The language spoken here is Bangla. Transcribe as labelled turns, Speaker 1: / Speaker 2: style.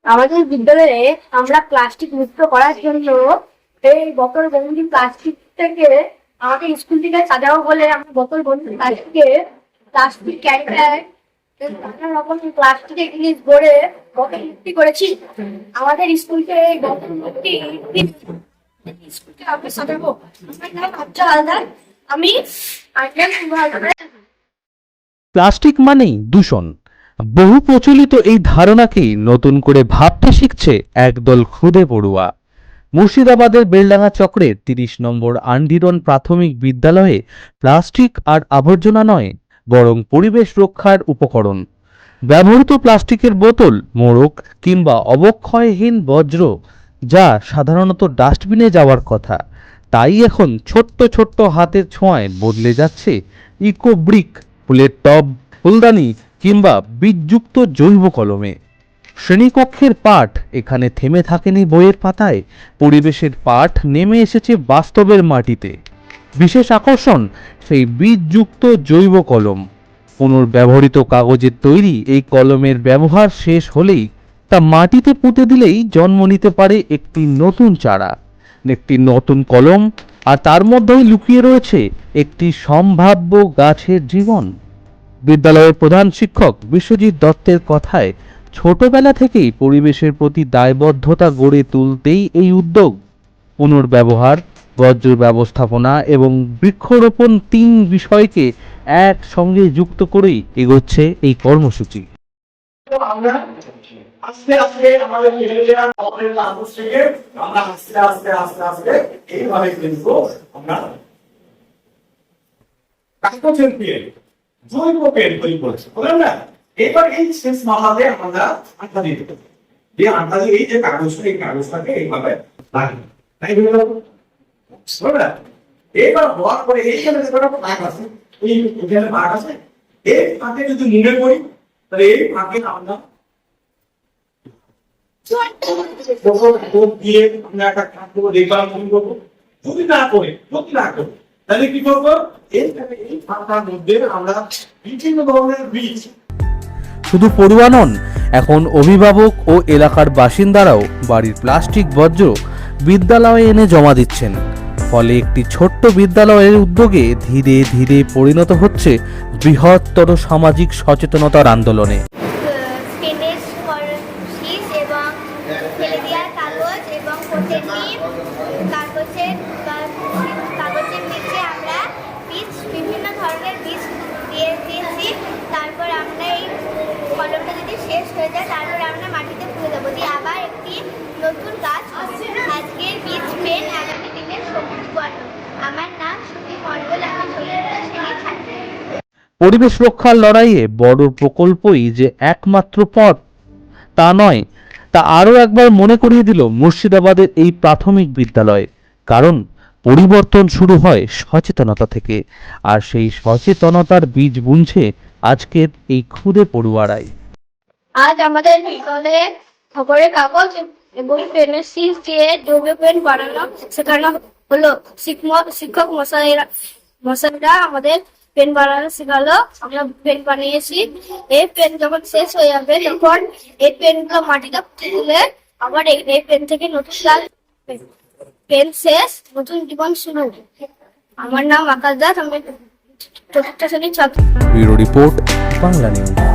Speaker 1: আমাদের বিদ্যালয়ে আমরা প্লাস্টিক মুক্ত করার জন্য এই বোতল বন্দি প্লাস্টিক থেকে আমাদের স্কুল থেকে সাজাবো বলে আমরা বোতল বন্দি প্লাস্টিক ক্যারি ব্যাগ নানা রকম প্লাস্টিকের জিনিস ভরে বোতল মুক্তি করেছি। আমাদের স্কুলকে এই বোতল মুক্তি স্কুলকে আমরা সাজাবো। আমার নাম আফজাল হালদার, আমি
Speaker 2: প্লাস্টিক মানেই দূষণ। বহু প্রচলিত এই ধারণাকেই নতুন করে ভাবতে শিখছে একদল খুদে পড়ুয়া। মুর্শিদাবাদের বেলডাঙ্গা চক্রের 30 নম্বর আন্ডিরন প্রাথমিক বিদ্যালয়ে প্লাস্টিক আর আবর্জনা নয়, বরং পরিবেশ রক্ষার উপকরণ। ব্যবহৃত প্লাস্টিকের বোতল, মোড়ক কিংবা অবক্ষয়হীন বজ্র, যা সাধারণত ডাস্টবিনে যাওয়ার কথা, তাই এখন ছোট্ট ছোট্ট হাতের ছোঁয়ায় বদলে যাচ্ছে ইকো ব্রিক, ফুলের টব, ফুলদানি কিংবা বীজযুক্ত জৈব কলমে। শ্রেণীকক্ষের পাঠ এখানে থেমে থাকেনি বইয়ের পাতায়, পরিবেশের পাঠ নেমে এসেছে বাস্তবের মাটিতে। বিশেষ আকর্ষণ সেই বীজযুক্ত জৈব কলম। পুনর্ব্যবহৃত কাগজের তৈরি এই কলমের ব্যবহার শেষ হলেই তা মাটিতে পুঁতে দিলেই জন্ম নিতে পারে একটি নতুন চারা, একটি নতুন কলম, আর তার মধ্যেই লুকিয়ে রয়েছে একটি সম্ভাব্য গাছের জীবন। বিদ্যালয়ের প্রধান শিক্ষক বিশ্বজিৎ দত্তের কথায়, ছোটবেলা থেকেই পরিবেশের প্রতি দায়বদ্ধতা গড়ে তুলতেই এই উদ্যোগ। পুনর্ব্যবহার, বর্জ্য ব্যবস্থাপনা এবং বৃক্ষরোপণ 3 বিষয়কে একসঙ্গে যুক্ত করেই এগোচ্ছে এই কর্মসূচি।
Speaker 3: আমরা আস্তে আস্তে আমাদের থেকে আমরা আস্তে আস্তে আস্তে আস্তে এইভাবে কিন্তু আমরা কাগজের পেন, জৈব পেন তৈরি করেছি, বললাম না? এবার এই শেষ মালাতে আমরা আঠা দিয়ে দেবো। দিয়ে আঠা দিয়ে এই যে কাগজটা, এই কাগজটাকে এইভাবে লাগিয়ে, তাই বুঝলে? এবার হওয়ার পরে এইখানে যে কটা ভাগ আছে, এই এখানে ভাগ আছে, এই ভাগে যদি মনে করি তাহলে এই ভাগে আমরা যদি না করে তাহলে কি করবো? এই ফাঁকার মধ্যে আমরা বিভিন্ন ধরনের বীজ।
Speaker 2: শুধু পড়ুয়া নন, এখন অভিভাবক ও এলাকার বাসিন্দারাও বাড়ির প্লাস্টিক বর্জ্য বিদ্যালয়ে এনে জমা দিচ্ছেন। ফলে একটি ছোট্ট বিদ্যালয়ের উদ্যোগে ধীরে ধীরে পরিণত হচ্ছে বৃহত্তর সামাজিক সচেতনতার আন্দোলনে।
Speaker 4: বিভিন্ন ধরনের বীজ দিয়ে দিয়েছি। তারপর আমরা এই কলমটা যদি শেষ হয়ে যায়, তারপর আমরা মাটিতে পুঁতে দেবো, দিয়ে আবার একটি নতুন গাছ। আজকের বীজ পেন, আগামী দিনের সবুজ বর্ণ। আমার নাম সুমি মণ্ডল, আমি শ্রেণীর ছাত্রী।
Speaker 2: পরিবেশ রক্ষার লড়াইয়ে বড় প্রকল্পই যে একমাত্র পথ তা নয়, তা আরও একবার মনে করিয়ে দিল মুর্শিদাবাদের এই প্রাথমিক বিদ্যালয়। কারণ পরিবর্তন শুরু হয় সচেতনতা থেকে, আর সেই সচেতনতার বীজ বুনছে আজকের এই খুদে পড়ুয়ারাই।
Speaker 1: আজ আমাদের বিদ্যালয়ে খবরের কাগজ এবং পেনের শীষ দিয়ে জৈব পেন বানানো শেখানো হলো। শিক্ষক মশাইরা আমাদের পেন বানানো শেখালো। আমরা পেন বানিয়েছি। এই পেন যখন শেষ হয়ে যাবে, তখন এই পেনগুলো মাটিতে পুঁতে দিলে আবার এই পেন থেকে নতুন গাছ, পেন শেষ, নতুন জীবন শুরু। আমার নাম আকাশ দাস, আমি 4th শ্রেণীর ছাত্র।
Speaker 2: Bureau report, Bangla news.